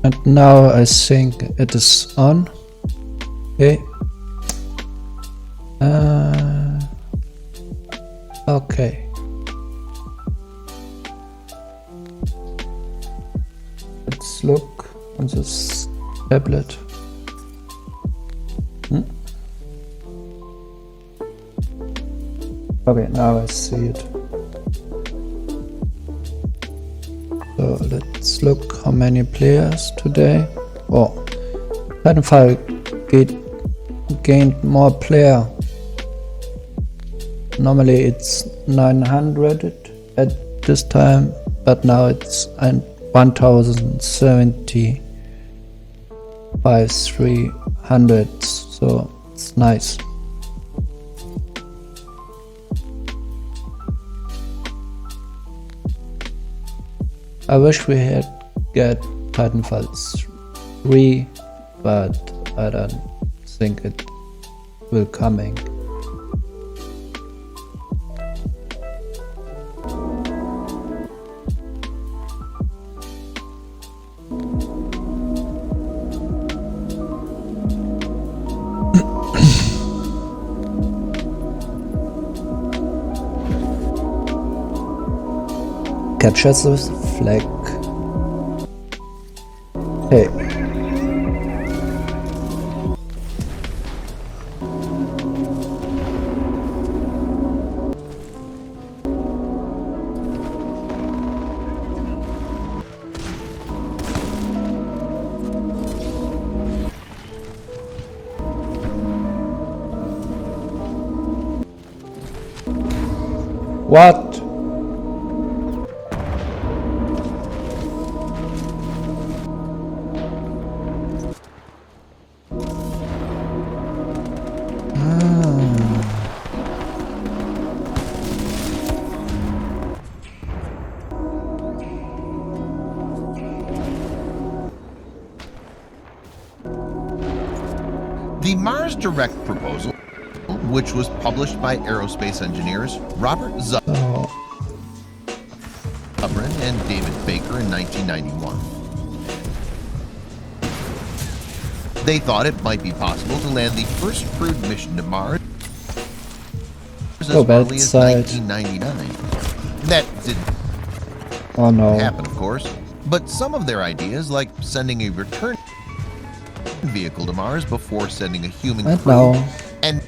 And now I think it is on. Okay. Okay. Let's look on this tablet. Okay, now I see it. So let's look how many players today. Oh, Titanfall gained more player. Normally it's 900 at this time, but now it's 1070 by 300, so it's nice. I wish we had get Titanfall 3, but I don't think it will coming. Capture the flag. Hey. What? The Mars Direct proposal, which was published by aerospace engineers Robert Zowie and David Baker in 1991. They thought it might be possible to land the first crewed mission to Mars as early as 1999. That didn't happen, of course, but some of their ideas, like sending a return vehicle to Mars before sending a human crew and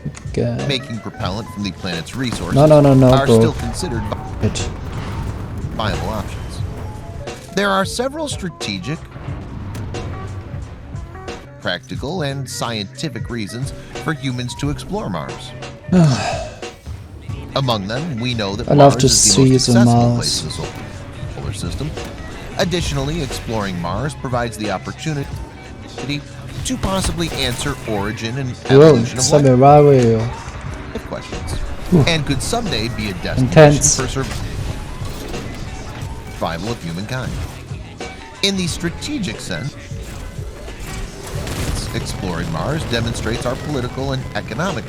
making propellant from the planet's resources, are still considered viable options. There are several strategic, practical, and scientific reasons for humans to explore Mars. Among them, we know that Mars is the most accessible place in the solar system. Additionally, exploring Mars provides the opportunity to possibly answer origin and evolution of life questions, and could someday be a destination for survival of humankind. In the strategic sense, exploring Mars demonstrates our political and economic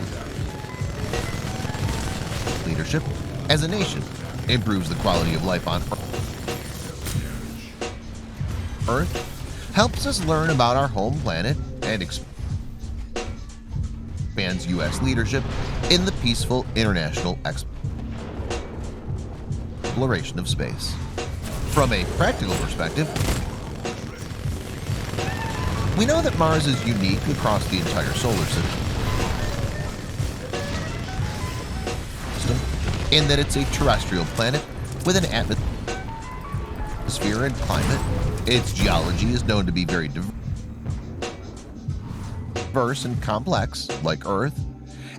leadership as a nation, improves the quality of life on Earth, helps us learn about our home planet, and expands U.S. leadership in the peaceful international exploration of space. From a practical perspective, we know that Mars is unique across the entire solar system, in that it's a terrestrial planet with an atmosphere and climate. Its geology is known to be very diverse and complex, like Earth,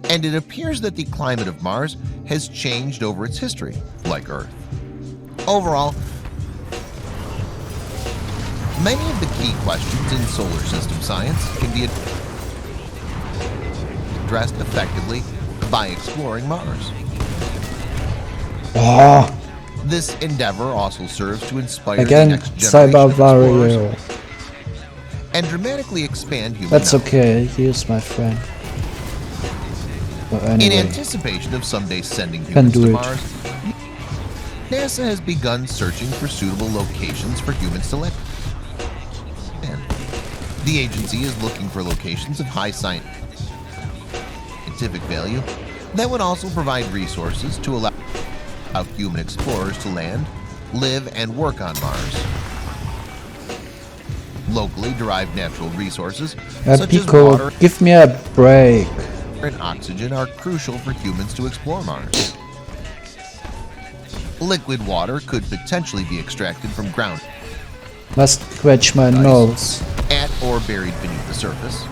and it appears that the climate of Mars has changed over its history, like Earth. Overall, many of the key questions in solar system science can be addressed effectively by exploring Mars. This endeavor also serves to inspire the next generation of explorers and dramatically expand human knowledge. Okay, he is my friend. But anyway, in anticipation of someday sending humans to Mars, NASA has begun searching for suitable locations for humans to land. The agency is looking for locations of high scientific value that would also provide resources to allow human explorers to land, live, and work on Mars. Locally derived natural resources such as water, give me a break, and oxygen are crucial for humans to explore Mars. Liquid water could potentially be extracted from ground must scratch my nose, at or buried beneath the surface.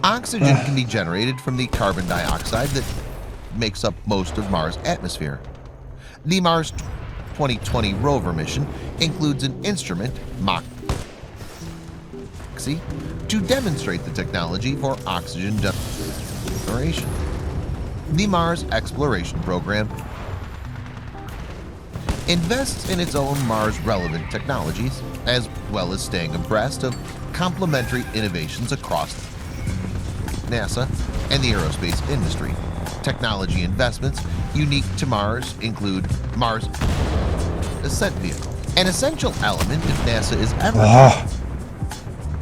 Oxygen can be generated from the carbon dioxide that makes up most of Mars' atmosphere. The Mars 2020 rover mission includes an instrument, MOXIE, to demonstrate the technology for oxygen generation. The Mars Exploration Program invests in its own Mars-relevant technologies, as well as staying abreast of complementary innovations across NASA and the aerospace industry. Technology investments unique to Mars include Mars Ascent Vehicle, an essential element if NASA is ever to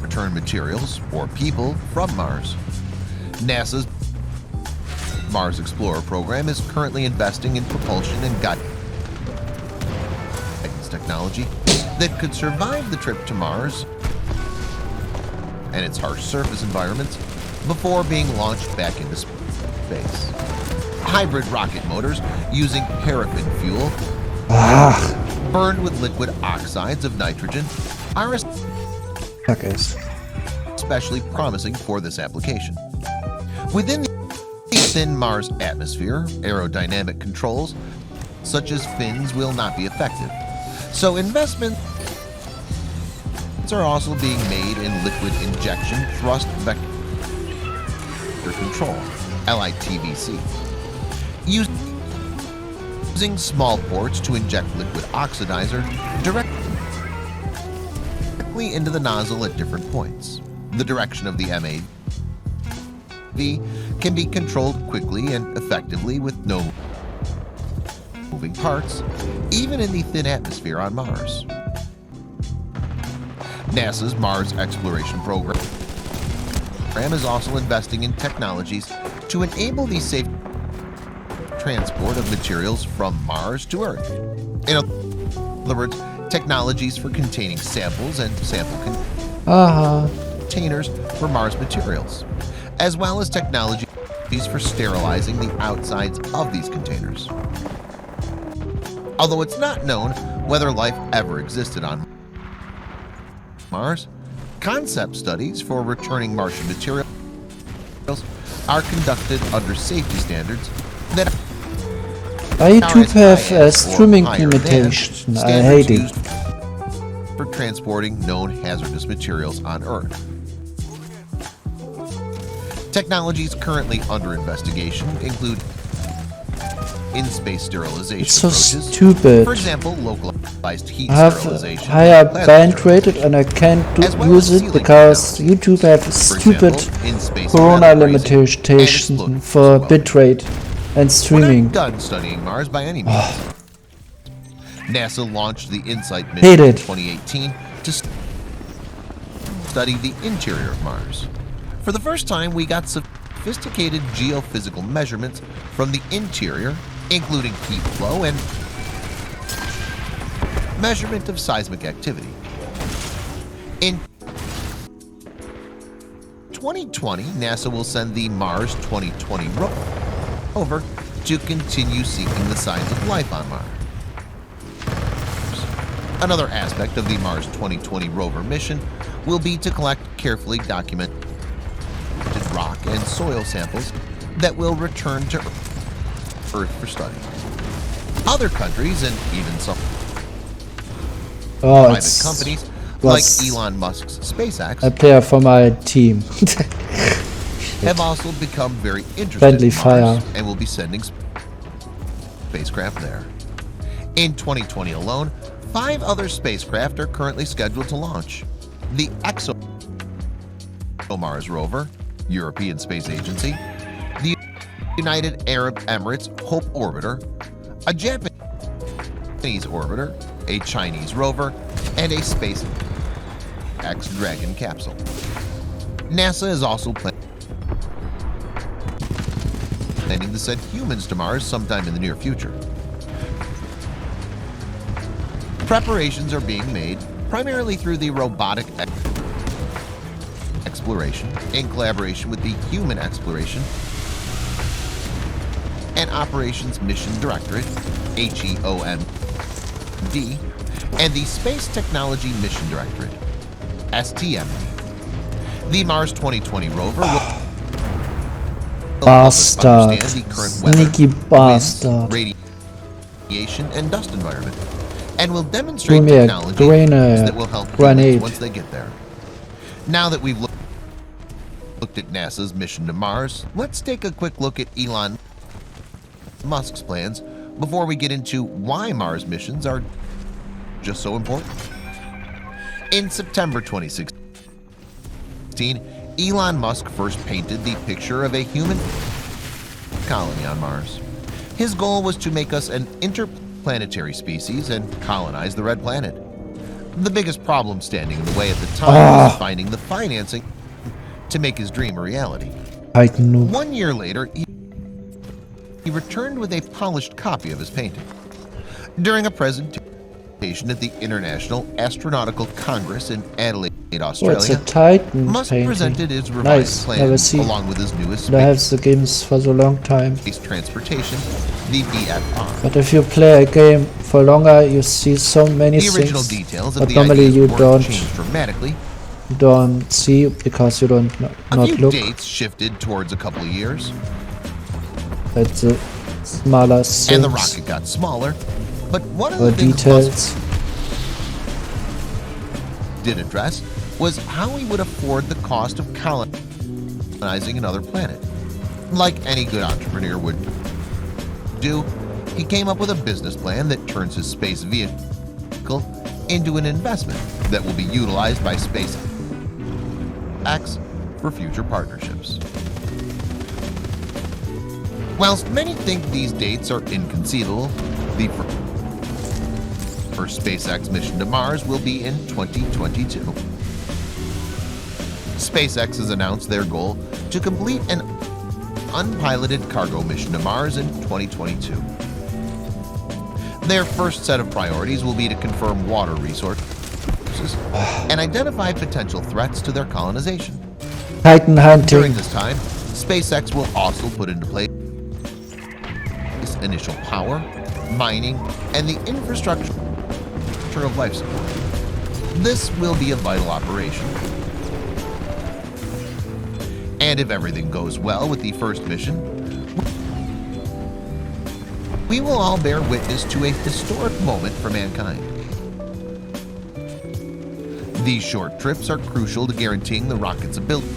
return materials or people from Mars. NASA's Mars Explorer program is currently investing in propulsion and guidance technology that could survive the trip to Mars and its harsh surface environments before being launched back into space. Hybrid rocket motors using paraffin fuel burned with liquid oxides of nitrogen are especially promising for this application. Within the thin Mars atmosphere, aerodynamic controls such as fins will not be effective. So investments are also being made in liquid injection thrust vector control, LITVC, using small ports to inject liquid oxidizer directly into the nozzle at different points. The direction of the MAV can be controlled quickly and effectively with no moving parts, even in the thin atmosphere on Mars. NASA's Mars Exploration Program is also investing in technologies to enable the safe transport of materials from Mars to Earth. In other words, technologies for containing samples and sample containers for Mars materials, as well as technologies for sterilizing the outsides of these containers. Although it's not known whether life ever existed on Mars, concept studies for returning Martian materials are conducted under safety standards that YouTube have a streaming limitation. I hate it. For transporting known hazardous materials on Earth. Technologies currently under investigation include in-space sterilization it's so approaches. Stupid. For example, localized heat I have sterilization. higher bitrate and I can't use it because YouTube have stupid corona limitation for bitrate and streaming. We're not done studying Mars by any means. NASA launched the InSight mission in 2018 to study the interior of Mars. For the first time, we got sophisticated geophysical measurements from the interior, including heat flow and measurement of seismic activity. In 2020, NASA will send the Mars 2020 rover to continue seeking the signs of life on Mars. Another aspect of the Mars 2020 rover mission will be to collect carefully documented rock and soil samples that will return to Earth for study. Other countries and even some private companies like Elon Musk's SpaceX, a player for my team, have also become very interested in Mars and will be sending spacecraft there. In 2020 alone, 5 other spacecraft are currently scheduled to launch. The ExoMars rover, European Space Agency, the United Arab Emirates Hope Orbiter, a Japanese orbiter, a Chinese rover, and a SpaceX Dragon capsule. NASA is also planning to send humans to Mars sometime in the near future. Preparations are being made primarily through the robotic exploration in collaboration with the Human Exploration and Operations Mission Directorate (HEOMD) and the Space Technology Mission Directorate (STMD). The Mars 2020 rover will Bastard. understand the current weather, Sneaky bastard. winds, radiation, and dust environment, and will demonstrate Threw me a technology that will help grenade. humans once they get there. Now that we've looked at NASA's mission to Mars, let's take a quick look at Elon Musk's plans before we get into why Mars missions are just so important. In September 2016, Elon Musk first painted the picture of a human colony on Mars. His goal was to make us an interplanetary species and colonize the Red Planet. The biggest problem standing in the way at the time was finding the financing to make his dream a reality. 1 year later, he returned with a polished copy of his painting. During a presentation at the International Astronautical Congress in Adelaide, Australia, it's a Titan Musk painting. presented his revised Nice, never plans seen. along with his newest I have the games for so long time. space transportation, the BFR. But if you play a game for longer, you see so many The original things. details of But the normally ideas you weren't don't changed dramatically. see because you don't A not few look dates shifted towards a couple of years, at the smaller and things the rocket got smaller. But one of or the things details. Musk did address was how he would afford the cost of colonizing another planet. Like any good entrepreneur would do, he came up with a business plan that turns his space vehicle into an investment that will be utilized by SpaceX for future partnerships. Whilst many think these dates are inconceivable, the first SpaceX mission to Mars will be in 2022. SpaceX has announced their goal to complete an unpiloted cargo mission to Mars in 2022. Their first set of priorities will be to confirm water resources and identify potential threats to their colonization. Titan hunting. During this time, SpaceX will also put into place initial power, mining, and the infrastructure of life support. This will be a vital operation. And if everything goes well with the first mission, we will all bear witness to a historic moment for mankind. These short trips are crucial to guaranteeing the rocket's ability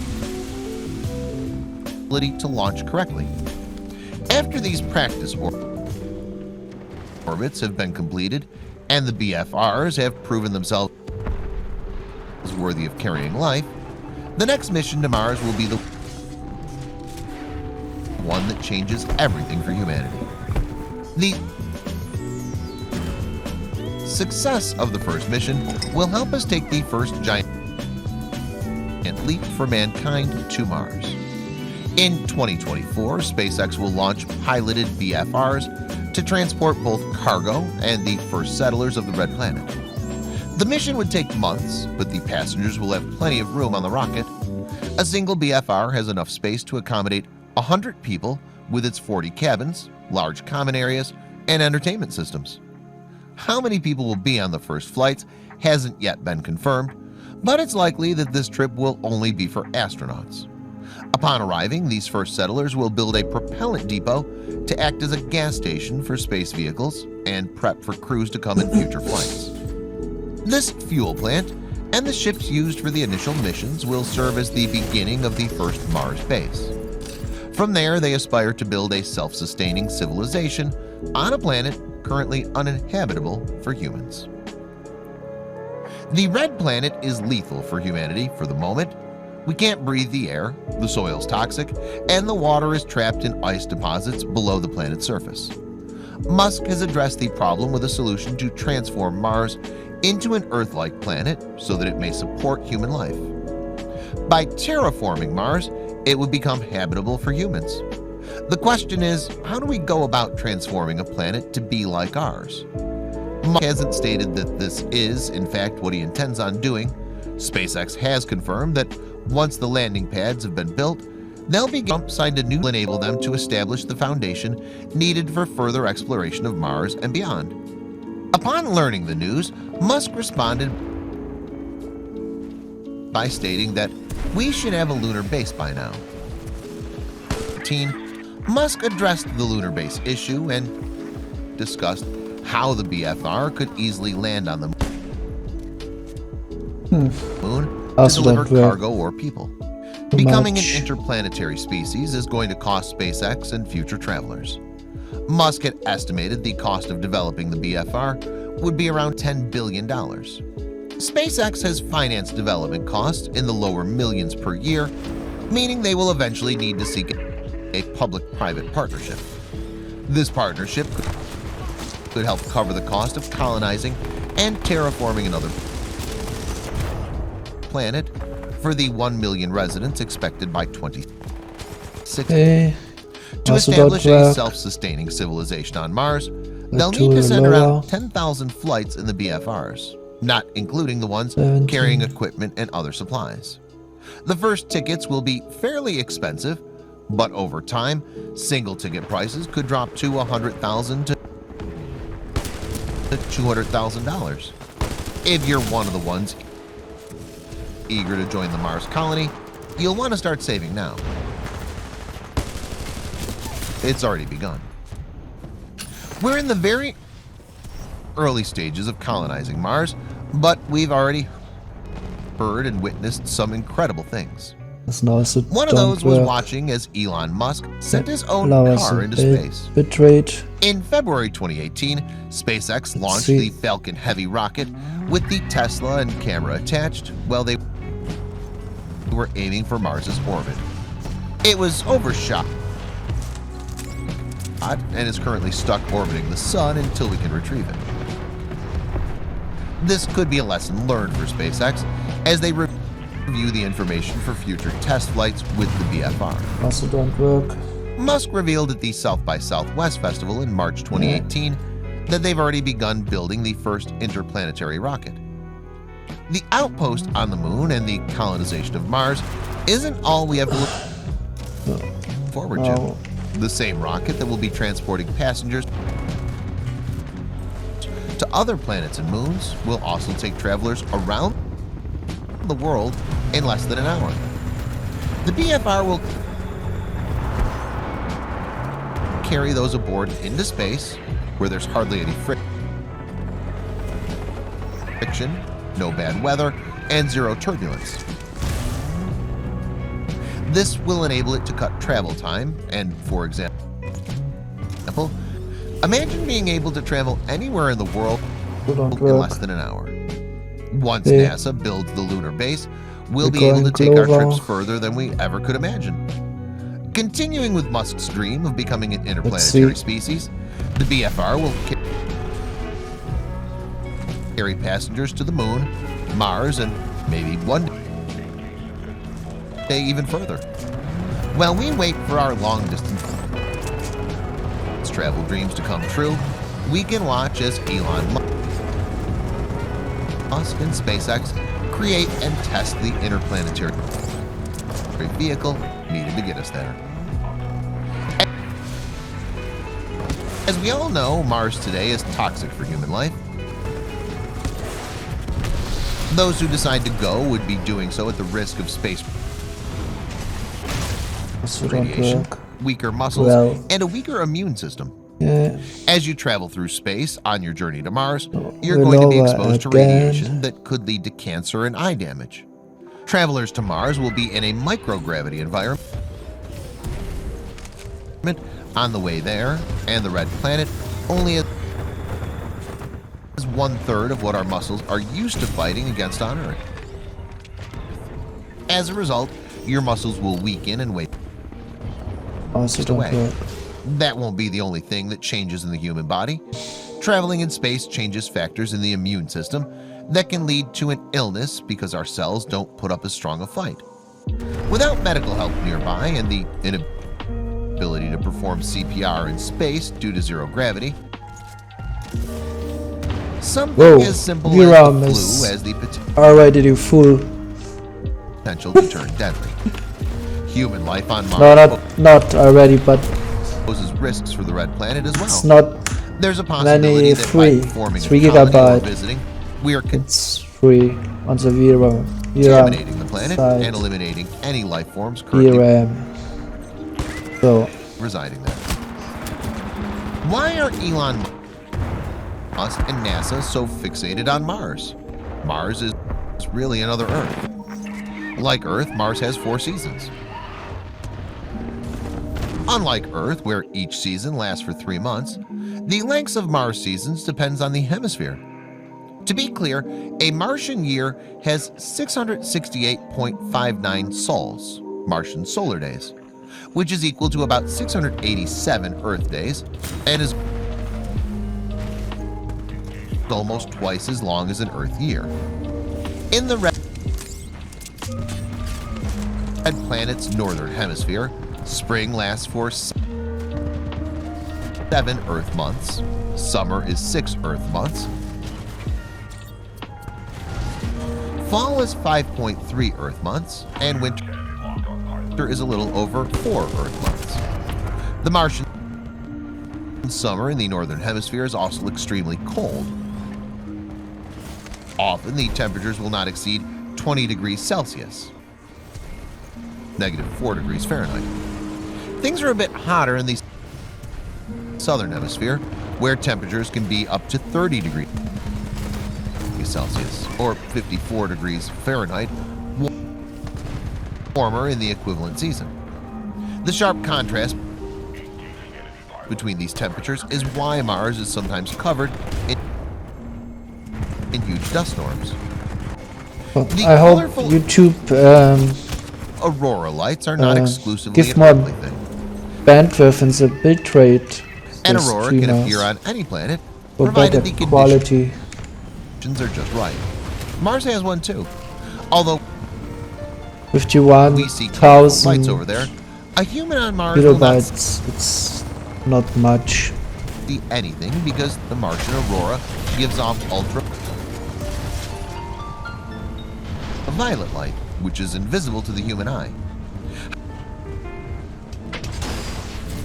to launch correctly. After these practice orbits have been completed and the BFRs have proven themselves worthy of carrying life, the next mission to Mars will be the one that changes everything for humanity. The success of the first mission will help us take the first giant leap for mankind to Mars. In 2024, SpaceX will launch piloted BFRs to transport both cargo and the first settlers of the Red Planet. The mission would take months, but the passengers will have plenty of room on the rocket. A single BFR has enough space to accommodate 100 people with its 40 cabins, large common areas, and entertainment systems. How many people will be on the first flights hasn't yet been confirmed, but it's likely that this trip will only be for astronauts. Upon arriving, these first settlers will build a propellant depot to act as a gas station for space vehicles and prep for crews to come in future flights. This fuel plant and the ships used for the initial missions will serve as the beginning of the first Mars base. From there, they aspire to build a self-sustaining civilization on a planet currently uninhabitable for humans. The Red Planet is lethal for humanity for the moment. We can't breathe the air, the soil's toxic, and the water is trapped in ice deposits below the planet's surface. Musk has addressed the problem with a solution to transform Mars into an Earth-like planet so that it may support human life. By terraforming Mars, it would become habitable for humans. The question is, how do we go about transforming a planet to be like ours? Musk hasn't stated that this is, in fact, what he intends on doing. SpaceX has confirmed that once the landing pads have been built, they'll be signed a new deal to enable them to establish the foundation needed for further exploration of Mars and beyond. Upon learning the news, Musk responded by stating that we should have a lunar base by now. Musk addressed the lunar base issue and discussed how the BFR could easily land on the moon to deliver cargo or people. Becoming an interplanetary species is going to cost SpaceX and future travelers. Musk had estimated the cost of developing the BFR would be around $10 billion. SpaceX has financed development costs in the lower millions per year, meaning they will eventually need to seek a public-private partnership. This partnership could help cover the cost of colonizing and terraforming another planet for the 1 million residents expected by 2060. To establish a self-sustaining civilization on Mars, they'll need to send around 10,000 flights in the BFRs, not including the ones carrying equipment and other supplies. The first tickets will be fairly expensive, but over time, single ticket prices could drop to $100,000 to $200,000. If you're one of the ones eager to join the Mars colony, you'll want to start saving now. It's already begun. We're in the very early stages of colonizing Mars, but we've already heard and witnessed some incredible things. One of those was watching as Elon Musk sent his own car into space. In February 2018, SpaceX launched the Falcon Heavy rocket with the Tesla and camera attached while they were aiming for Mars's orbit. It was overshot and is currently stuck orbiting the sun until we can retrieve it. This could be a lesson learned for SpaceX as they review the information for future test flights with the BFR. Also don't work. Musk revealed at the South by Southwest Festival in March 2018 that they've already begun building the first interplanetary rocket. The outpost on the moon and the colonization of Mars isn't all we have to look forward to. The same rocket that will be transporting passengers to other planets and moons will also take travelers around the world in less than an hour. The BFR will carry those aboard into space where there's hardly any friction, no bad weather, and zero turbulence. This will enable it to cut travel time and, for example, imagine being able to travel anywhere in the world in less than an hour. Once NASA builds the lunar base, we'll be able to take our trips further than we ever could imagine. Continuing with Musk's dream of becoming an interplanetary species, the BFR will carry passengers to the moon, Mars, and maybe one day even further. While we wait for our long-distance travel dreams to come true, we can watch as Elon Musk and SpaceX create and test the interplanetary vehicle needed to get us there. As we all know, Mars today is toxic for human life. Those who decide to go would be doing so at the risk of space radiation, weaker muscles, and a weaker immune system. As you travel through space on your journey to Mars, you're going to be exposed to radiation that could lead to cancer and eye damage. Travelers to Mars will be in a microgravity environment on the way there, and the red planet only is 1/3 of what our muscles are used to fighting against on Earth. As a result, your muscles will weaken and waste away. That won't be the only thing that changes in the human body. Traveling in space changes factors in the immune system that can lead to an illness because our cells don't put up as strong a fight. Without medical help nearby and the inability to perform CPR in space due to zero gravity, something as simple as the flu has the already do full potential to turn deadly. Human life on Mars not already, but poses risks for the red planet as well. It's not There's a possibility that by forming 3 a colony or Gigabyte. visiting, we are It's free on the VRAM. contaminating the planet side. and eliminating any life forms currently VRAM. So residing there. Why are Elon Musk and NASA so fixated on Mars? Mars is really another Earth. Like Earth, Mars has 4 seasons. Unlike Earth, where each season lasts for 3 months, the lengths of Mars seasons depends on the hemisphere. To be clear, a Martian year has 668.59 sols, Martian solar days, which is equal to about 687 Earth days and is almost twice as long as an Earth year. In the red planet's northern hemisphere, spring lasts for 7 Earth months, summer is 6 Earth months, fall is 5.3 Earth months, and winter is a little over 4 Earth months. The Martian summer in the northern hemisphere is also extremely cold. Often the temperatures will not exceed 20 degrees Celsius, -4 degrees Fahrenheit. Things are a bit hotter in the southern hemisphere, where temperatures can be up to 30 degrees Celsius or 54 degrees Fahrenheit, warmer in the equivalent season. The sharp contrast between these temperatures is why Mars is sometimes covered in huge dust storms. well, I hope YouTube aurora lights are not exclusively give an more ugly thing. bandwidth in the bitrate. An aurora can appear on any planet, for provided better the quality. conditions are just right. Mars has one too, although we see colorful lights over 51,000 there. A human on Mars will not kilobytes. It's not much. see anything because the Martian aurora gives off ultraviolet light, which is invisible to the human eye.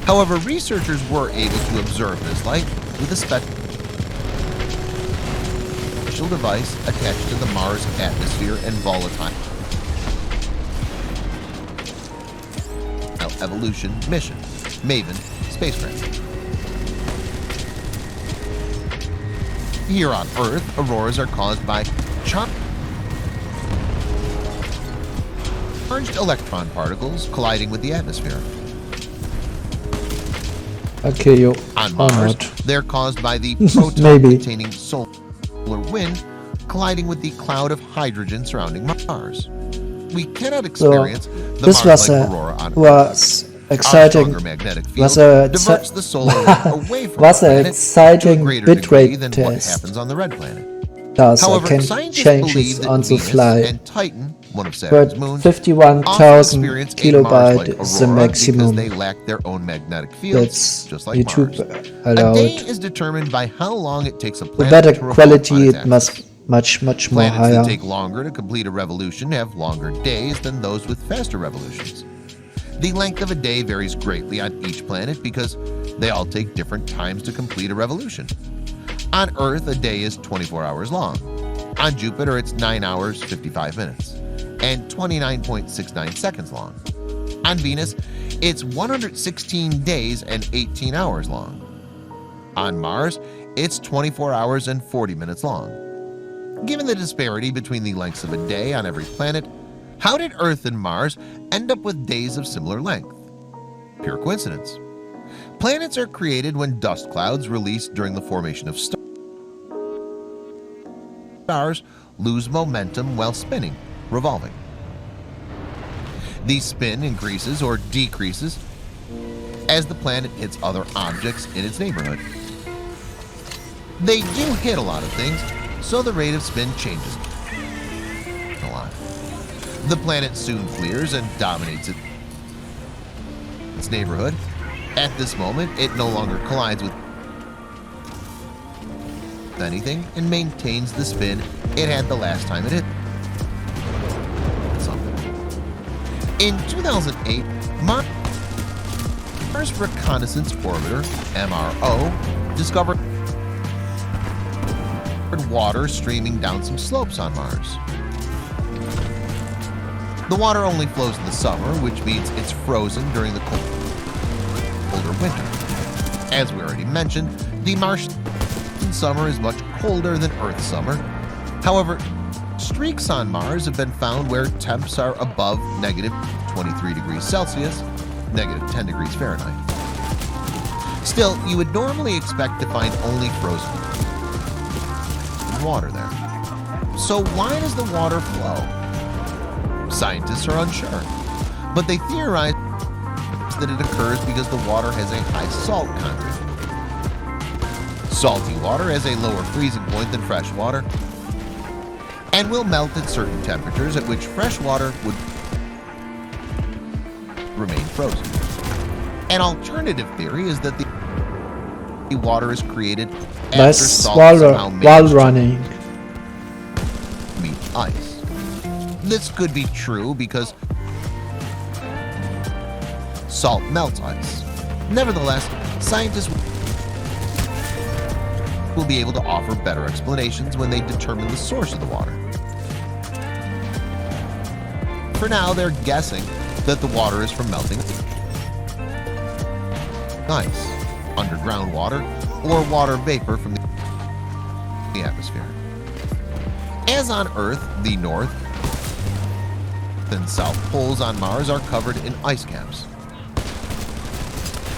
However, researchers were able to observe this light with a special device attached to the Mars atmosphere and volatile evolution mission, MAVEN spacecraft. Here on Earth, auroras are caused by charged electron particles colliding with the atmosphere. Okay, you On or Mars, not. they're caused by the proton Maybe. containing solar wind colliding with the cloud of hydrogen surrounding Mars. We cannot experience the This was Mars-like aurora on Earth. was Our exciting. stronger magnetic field Was a diverts the solar wind away from was the an planet to a exciting greater degree than bitrate what test. happens on the red planet. Thus, I However, can scientists change believe it that on the Venus fly. and Titan, one of Saturn's But moons, 51,000 experience a kilobyte Mars-like is the aurora because maximum. they lack their own magnetic fields, That's just like YouTube Mars. A day allowed. is determined by how long it takes a The planet better to revolve quality, on its it must axis. much more Planets higher. that take longer to complete a revolution have longer days than those with faster revolutions. The length of a day varies greatly on each planet because they all take different times to complete a revolution. On Earth, a day is 24 hours long. On Jupiter, it's 9 hours, 55 minutes, and 29.69 seconds long. On Venus, it's 116 days and 18 hours long. On Mars, it's 24 hours and 40 minutes long. Given the disparity between the lengths of a day on every planet, how did Earth and Mars end up with days of similar length? Pure coincidence. Planets are created when dust clouds released during the formation of stars lose momentum while spinning, revolving. The spin increases or decreases as the planet hits other objects in its neighborhood. They do hit a lot of things, so the rate of spin changes a lot. The planet soon clears and dominates its neighborhood. At this moment, it no longer collides with anything and maintains the spin it had the last time it hit something. In 2008, Mars Reconnaissance Orbiter, MRO, discovered water streaming down some slopes on Mars. The water only flows in the summer, which means it's frozen during the colder winter. As we already mentioned, the Martian summer is much colder than Earth's summer. However, streaks on Mars have been found where temps are above negative 23 degrees Celsius, negative 10 degrees Fahrenheit. Still, you would normally expect to find only frozen water there. So why does the water flow? Scientists are unsure, but they theorize that it occurs because the water has a high salt content. Salty water has a lower freezing point than fresh water and will melt at certain temperatures at which fresh water would remain frozen. An alternative theory is that the water is created after salt somehow while running. Meet ice. This could be true because salt melts ice. Nevertheless, scientists will be able to offer better explanations when they determine the source of the water. For now, they're guessing that the water is from melting ice, underground water, or water vapor from the atmosphere. As on Earth, the north and south poles on Mars are covered in ice caps.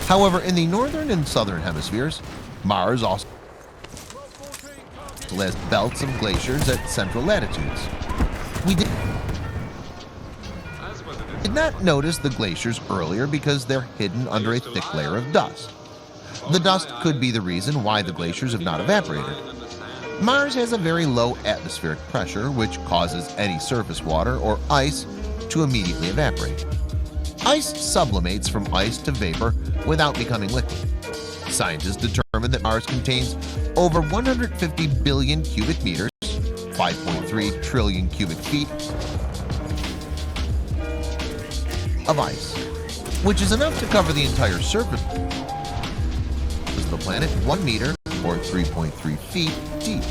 However, in the northern and southern hemispheres, Mars also has belts of glaciers at central latitudes. We did not notice the glaciers earlier because they're hidden under a thick layer of dust. The dust could be the reason why the glaciers have not evaporated. Mars has a very low atmospheric pressure, which causes any surface water or ice to immediately evaporate. Ice sublimates from ice to vapor without becoming liquid. Scientists determined that Mars contains over 150 billion cubic meters, 5.3 trillion cubic feet of ice, which is enough to cover the entire surface of the planet 1 meter or 3.3 feet deep.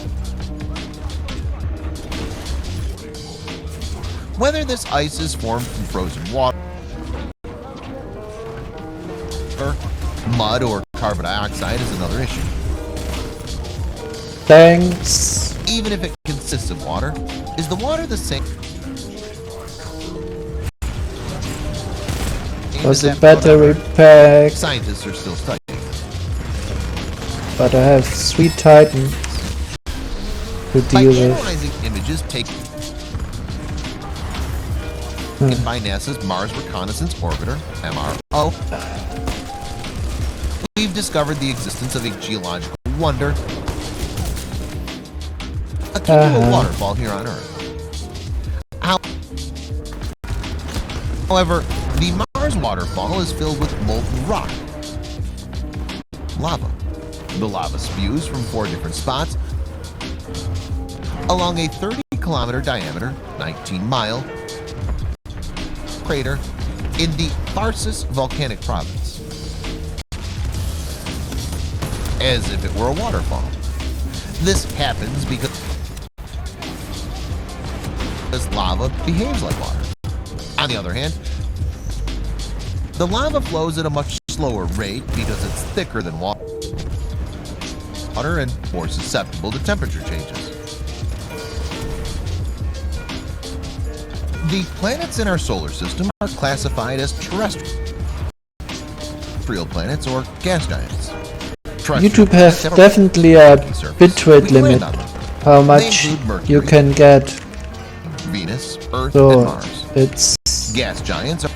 Whether this ice is formed from frozen water, mud, or carbon dioxide is another issue. Thanks. Even if it consists of water, is the water the same? Was a battery pack. Scientists are still studying. But I have 3 Titans to By deal with. analyzing images taken by NASA's Mars Reconnaissance Orbiter, MRO, we've discovered the existence of a geological wonder akin to a waterfall here on Earth. However, the Mars waterfall is filled with molten rock, lava. The lava spews from 4 different spots along a 30-kilometer diameter, 19-mile crater in the Tharsis volcanic province, as if it were a waterfall. This happens because lava behaves like water. On the other hand, the lava flows at a much slower rate because it's thicker than water and more susceptible to temperature changes. The planets in our solar system are classified as terrestrial planets or gas giants. YouTube has definitely a bitrate limit, how much you can get. Venus, Earth, So and Mars. it's Gas giants are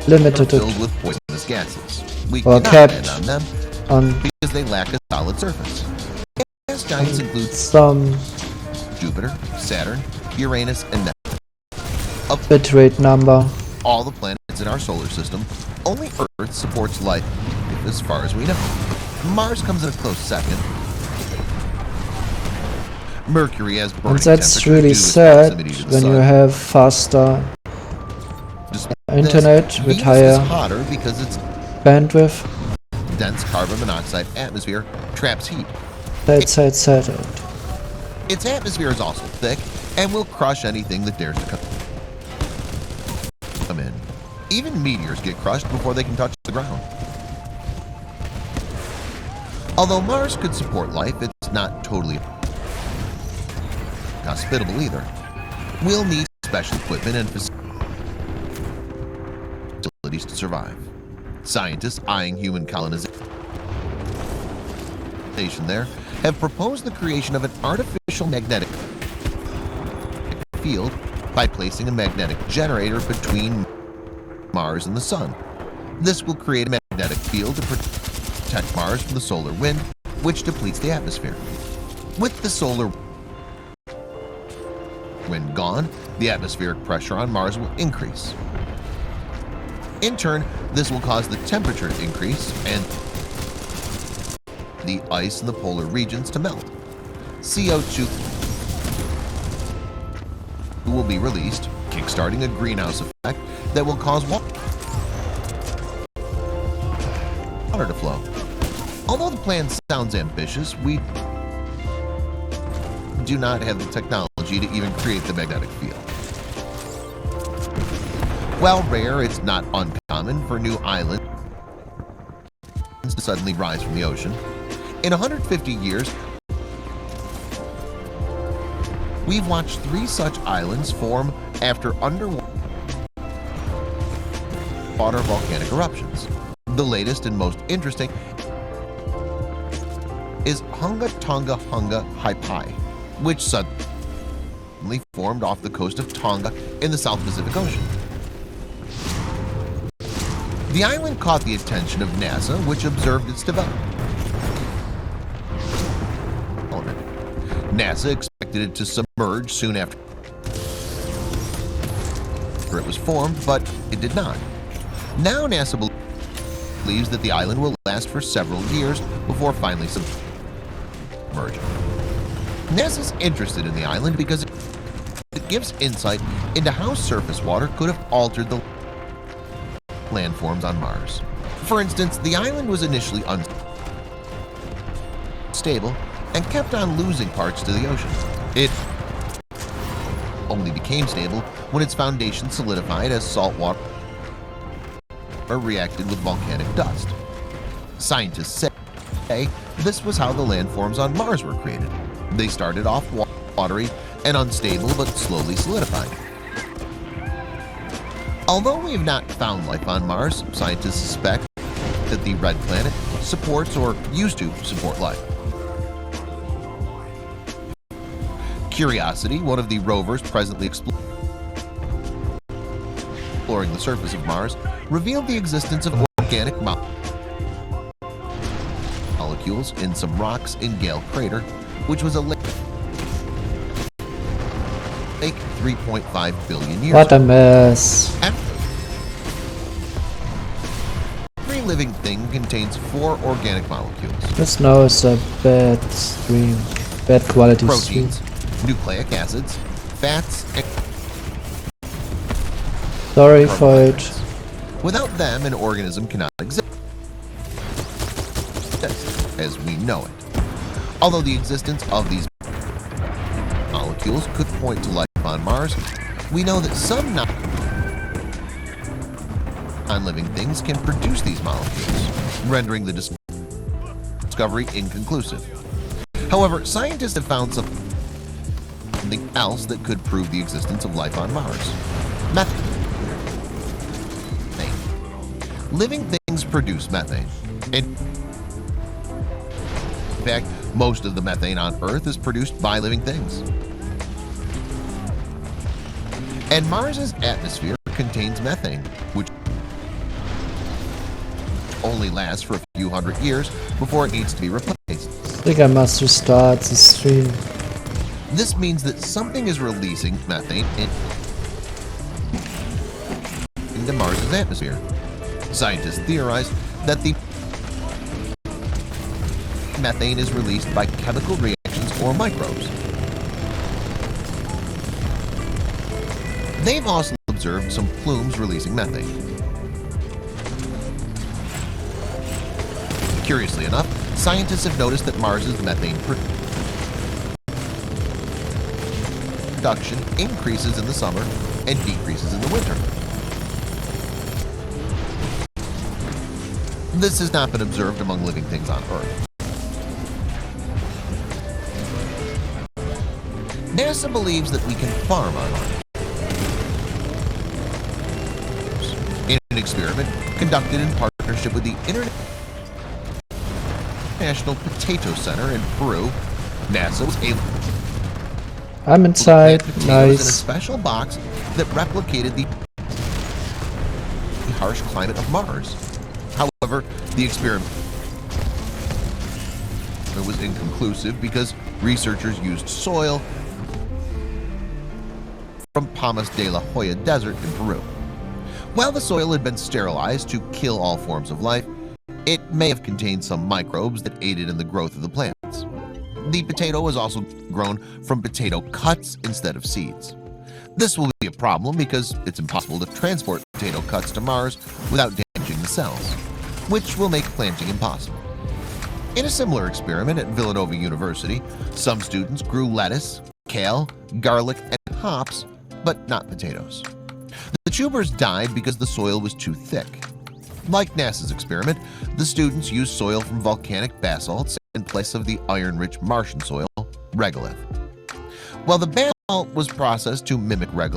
limited. filled with poisonous gases. We Or cannot kept depend on them on because they lack a solid surface. Gas giants include some Jupiter, Saturn, Uranus, and Neptune. Of bitrate number. all the planets in our solar system, only Earth supports life, as far as we know. Mars comes in a close second. Mercury has burning And that's temperature really due to its sad proximity to the when you sun. have faster Despite internet this, with Venus higher is hotter because its bandwidth. dense carbon monoxide atmosphere traps heat. That's it. Its atmosphere is also thick and will crush anything that dares to come in. Even meteors get crushed before they can touch the ground. Although Mars could support life, it's not totally hospitable either. We'll need special equipment and facilities to survive. Scientists eyeing human colonization there have proposed the creation of an artificial magnetic field by placing a magnetic generator between Mars and the Sun. This will create a magnetic field to protect Mars from the solar wind, which depletes the atmosphere. With the solar wind gone, the atmospheric pressure on Mars will increase. In turn, this will cause the temperature to increase and the ice in the polar regions to melt. CO2 will be released, kickstarting a greenhouse effect that will cause water to flow. Although the plan sounds ambitious, we do not have the technology to even create the magnetic field. While rare, it's not uncommon for new islands to suddenly rise from the ocean. In 150 years, we've watched 3 such islands form after underwater volcanic eruptions. The latest and most interesting is Hunga Tonga Hunga Haipai, which suddenly formed off the coast of Tonga in the South Pacific Ocean. The island caught the attention of NASA, which observed its development. NASA expected it to submerge soon after it was formed, but it did not. Now NASA believes that the island will last for several years before finally submerging. NASA's interested in the island because it gives insight into how surface water could have altered the landforms on Mars. For instance, the island was initially unstable and kept on losing parts to the ocean. It only became stable when its foundation solidified as salt water reacted with volcanic dust. Scientists say this was how the landforms on Mars were created. They started off watery and unstable, but slowly solidified. Although we have not found life on Mars, scientists suspect that the red planet supports or used to support life. Curiosity, one of the rovers presently exploring the surface of Mars, revealed the existence of organic molecules in some rocks in Gale Crater, which was a lake 3.5 billion years What a mess. Every living thing contains 4 organic molecules. This now is a bad stream. Bad quality stream. Proteins, nucleic acids, fats, and Sorry for it. without them, an organism cannot exist as we know it. Although the existence of these molecules could point to life on Mars, we know that some non-living things can produce these molecules, rendering the discovery inconclusive. However, scientists have found something else that could prove the existence of life on Mars. Methane. Living things produce methane. In fact, most of the methane on Earth is produced by living things. And Mars's atmosphere contains methane, which only lasts for a few hundred years before it needs to be replaced. I think I must restart the stream. This means that something is releasing methane into Mars's atmosphere. Scientists theorize that the methane is released by chemical reactions or microbes. They've also observed some plumes releasing methane. Curiously enough, scientists have noticed that Mars's methane production increases in the summer and decreases in the winter. This has not been observed among living things on Earth. NASA believes that we can farm on Mars. In an experiment conducted in partnership with the International Potato Center in Peru, NASA was able I'm inside. to plant potatoes in a Nice. special box that replicated the harsh climate of Mars. However, the experiment was inconclusive because researchers used soil from Palmas de la Joya Desert in Peru. While the soil had been sterilized to kill all forms of life, it may have contained some microbes that aided in the growth of the plants. The potato was also grown from potato cuts instead of seeds. This will be a problem because it's impossible to transport potato cuts to Mars without damaging the cells, which will make planting impossible. In a similar experiment at Villanova University, some students grew lettuce, kale, garlic, and hops, but not potatoes. The tubers died because the soil was too thick. Like NASA's experiment, the students used soil from volcanic basalts in place of the iron-rich Martian soil, regolith. While the basalt was processed to mimic regolith,